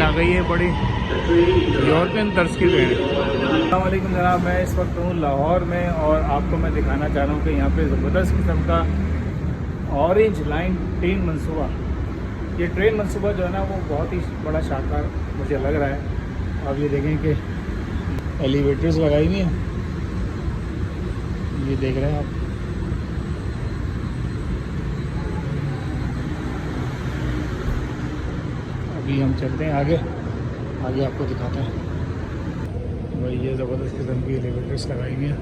आ गई है, बड़ी यूरोपियन तर्ज की ट्रेन है। अस्सलाम वालेकुम जनाब, मैं इस वक्त हूँ लाहौर में और आपको मैं दिखाना चाह रहा हूँ कि यहाँ पे ज़बरदस्त किस्म का ऑरेंज लाइन ट्रेन मंसूबा, ये ट्रेन मंसूबा जो है ना वो बहुत ही बड़ा शानदार मुझे लग रहा है। आप ये देखें कि एलिवेटर्स लगाई हुई हैं, ये देख रहे हैं आप। अभी हम चलते हैं आगे आपको दिखाते हैं। भाई ये ज़बरदस्त किस्म की एलिवेटर्स लगाई हुई हैं,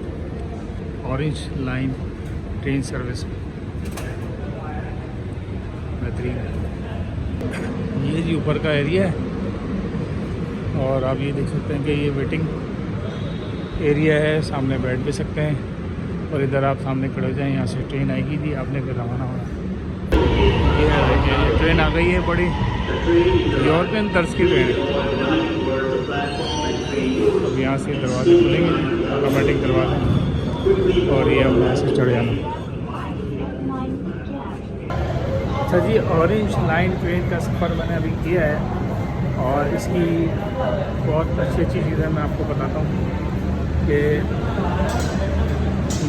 ऑरेंज लाइन ट्रेन सर्विस बेहतरीन है। ये जी ऊपर का एरिया है और आप ये देख सकते हैं कि ये वेटिंग एरिया है, सामने बैठ भी सकते हैं और इधर आप सामने खड़े हो जाएं, यहाँ से ट्रेन आएगी जी, आपने फिर रवाना होना। ये ट्रेन आ गई है, बड़ी यूरोपियन तर्ज की ट्रेन है। अब यहाँ से दरवाजे खुलेंगे, ऑटोमेटिक दरवाजे, और ये अब यहाँ से चढ़ जाना। अच्छा जी, ऑरेंज लाइन ट्रेन का सफ़र मैंने अभी किया है और इसकी बहुत अच्छी चीज़ें मैं आपको बताता हूँ कि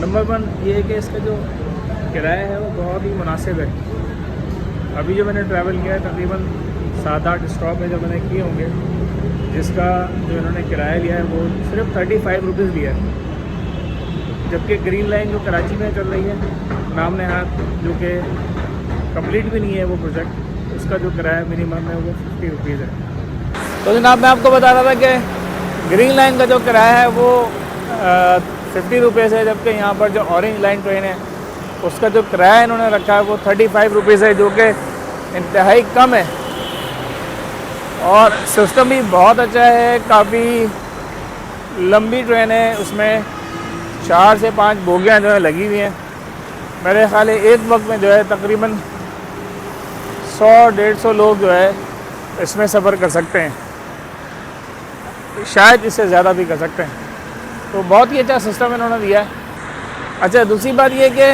नंबर 1 ये है कि इसका जो किराया है वो बहुत ही मुनासिब है। अभी जो मैंने ट्रैवल किया है तकरीबन 7-8 स्टॉप है जो मैंने किए होंगे, जिसका जो इन्होंने किराया लिया है वो सिर्फ 35 रुपीज़ लिया है। जबकि ग्रीन लाइन जो कराची में चल रही है नाम नेहाद, जो कि कंप्लीट भी नहीं है वो प्रोजेक्ट, उसका जो किराया मिनिमम है वो 50 रुपीज़ है। तो जनाब मैं आपको बता रहा था कि ग्रीन लाइन का जो किराया है वो 50 रुपीज़ है, जबकि यहाँ पर जो ऑरेंज लाइन ट्रेन है उसका जो किराया इन्होंने रखा है वो 35 रुपीज़ है, जो कि इंतहाई कम है। और सिस्टम भी बहुत अच्छा है, काफ़ी लंबी ट्रेन है, उसमें 4 से 5 बोगियाँ जो है लगी हुई हैं। मेरे ख्याल है एक वक्त में जो है तकरीबन 100-150 लोग जो है इसमें सफ़र कर सकते हैं, शायद इससे ज़्यादा भी कर सकते हैं। तो बहुत ही अच्छा सिस्टम इन्होंने दिया है। अच्छा, दूसरी बात ये कि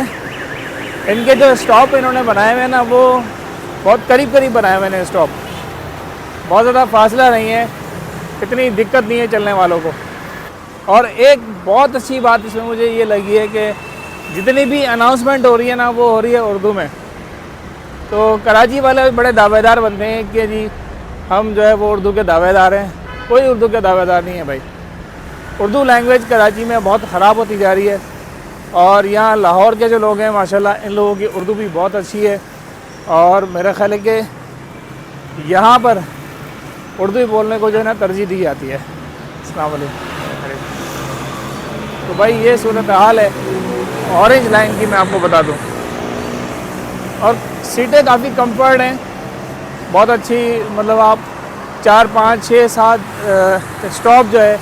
इनके जो स्टॉप इन्होंने बनाए हुए हैं ना वो बहुत करीब बनाए हुए हैं स्टॉप, बहुत ज़्यादा फासला नहीं है, इतनी दिक्कत नहीं है चलने वालों को। और एक बहुत अच्छी बात इसमें मुझे ये लगी है कि जितनी भी अनाउंसमेंट हो रही है ना वो हो रही है उर्दू में। तो कराची वाले बड़े दावेदार बनते हैं कि जी हम जो है वो उर्दू के दावेदार हैं, कोई उर्दू के दावेदार नहीं है भाई। उर्दू लैंग्वेज कराची में बहुत ख़राब होती जा रही है और यहाँ लाहौर के जो लोग हैं माशाल्लाह इन लोगों की उर्दू भी बहुत अच्छी है और मेरा ख्याल है कि यहाँ पर उर्दू बोलने को जो है ना तरजीह दी जाती है। अस्सलाम वालेकुम। तो भाई ये सूरत हाल है ऑरेंज लाइन की, मैं आपको बता दूँ। और सीटें काफ़ी कंफर्ट हैं, बहुत अच्छी, मतलब आप 4, 5, 6, 7 स्टॉप जो है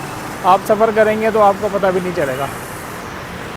आप सफ़र करेंगे तो आपको पता भी नहीं चलेगा।